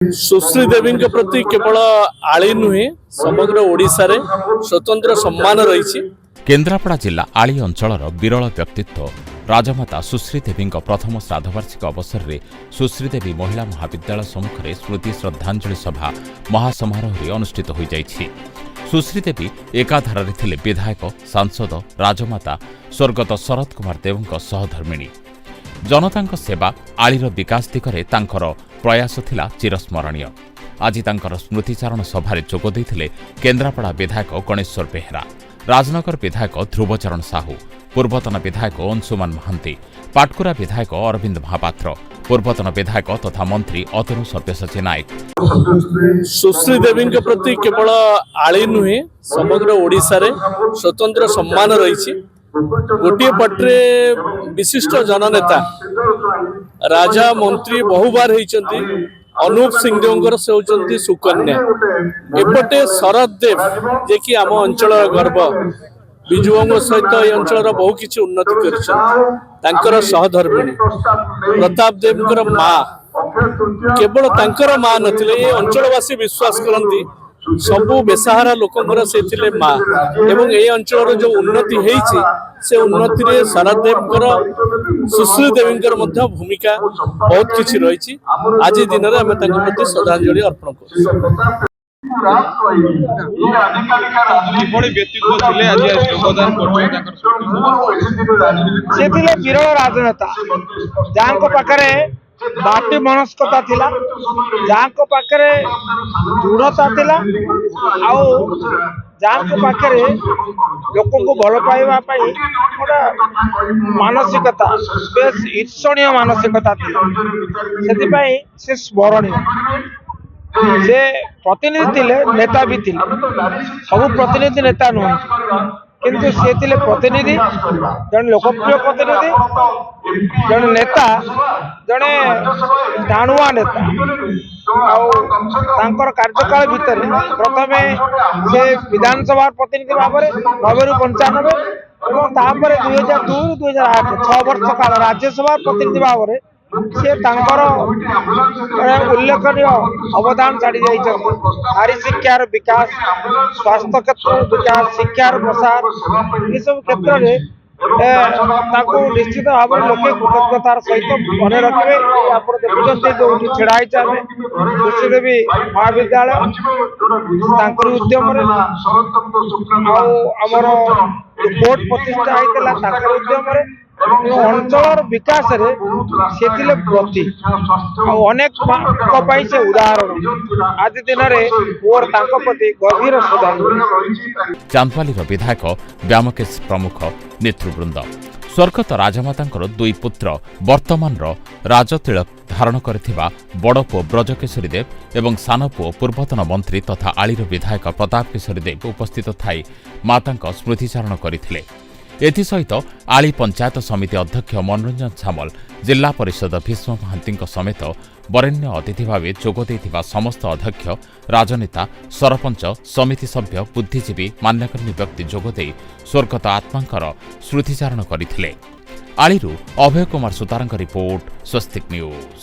सुश्री देवी प्रति केवल आली नुहे समग्र ओडिशा रे स्वतंत्र सम्मान रही। केन्द्रापड़ा जिला आली अंचलर विरल व्यक्तित्व राजमाता सुश्री देवी प्रथम श्राद्धवार्षिक अवसर में सुश्री देवी महिला महाविद्यालय सम्मुख में स्मृति श्रद्धांजलि सभा महासमारोह अनुष्ठित हो जाइछि। सुश्री देवी एकाधारे थिले विधायक सांसद राजमाता स्वर्गत शरद कुमार देव सहधर्मिणी। जनता सेवा आलीर विकास दिगरे तांकर प्रयास थिला चिरस्मरणीय। आज तांकर स्मृतिचारण सभारे जोग देइथिले केन्द्रापड़ा विधायक गणेश्वर बेहेरा, राजनगर विधायक ध्रुवचरण साहू, पूर्वतन विधायक अंशुमान महांती, पाटकुरा विधायक अरविंद महापात्र, पूर्वतन विधायक तथा मंत्री अतनु सब्यसाची नायक। सुश्री देवी प्रति केवल आली नुहे समग्र ओडिशा रे स्वतंत्र सम्मान रही। गोटे पट्रे विशिष्ट जननेता राजा मंत्री बहुबार होती अनूप सिंहदेव से होती सुकन्या, एपटे शरद देव जे कि आम अंचल गर्व विजुओं सहित ये अंचल बहु किसी उन्नति कर सहधर्मिणी प्रताप देव माँ केवल तांकर माँ नथिले ये अंचलवासी विश्वास करती सबु बेसहारा लोकंकर से थिले माँ एवं ए अंचल जो उन्नति होईछि से उन्नति रे शरद देवकर सुश्री देवीकर मध्य भूमिका बहुत किछि रही। आज दिन रे हम तांको प्रति श्रद्धांजलि अर्पण करू। विरल राजनेता जहाँ पाखे बाटी मनस्कता थिला, जहाँ पाखे दृढ़ता थिला, जहाँ पाखे लोक भल पाइबा गोटे मानसिकता बेस ईर्षणीय मानसिकता थी से स्मरणीय। से प्रतिनिधि थिले, नेता भी थिले, सब प्रतिनिधि नेता नुह किंतु से थिले प्रतिनिधि, जन लोकप्रिय प्रतिनिधि, जन नेता, जने टाणुआ नेता। तांकर कार्यकाल भितर प्रथम से विधानसभा प्रतिनिधि भाव में 90 ରୁ 95 और 2002-2008 6 वर्ष काल राज्यसभा प्रतिनिधि भाव में से तांकर उल्लेखनीय अवदान छाड़ी जाइछन्ति। नारी शिक्षार विकास, स्वास्थ्य क्षेत्र विकास, शिक्षार प्रसार ये सब क्षेत्र में निश्चित भाव में लोके कृतज्ञतार सहित मन रखे। आप देखुं जो छेड़ा सुश्री देवी महाविद्यालय उद्यम आमर कोर्ट प्रतिष्ठा होता उद्यम अंचल विकास रे से प्रति अनेक से उदाहरण आज दिन में मोर प्रति गभीर श्रद्धांजलि। चांदपाली विधायक व्यामकेश प्रमुख नेतृवृंद स्वर्गत राजमाता दुई पुत्र वर्तमान राजतिलक धारण करथिबा बड़ पुओ ब्रजकेशरी देव एवं सान पुओ पूर्वतन मंत्री तथा आलीर विधायक प्रताप केशरी देव उपस्थित थाई माता स्मृतिचारण करथिले। एसहित आली पंचायत समिति अध्यक्ष मनोरंजन सामल, जिला परिषद भीष्म महांती समेत वरेण्य अतिथि भाव जोग देइथिबा समस्त अध्यक्ष, राजनेता, सरपंच, समिति सभ्य, बुद्धिजीवी, मान्यगण्य व्यक्ति जोगदे स्वर्गत आत्मांकर स्मृतिचारण करथिले। आलीरू अभय कुमार सुतारଙ୍କ रिपोर्ट, स्वस्तिक न्यूज।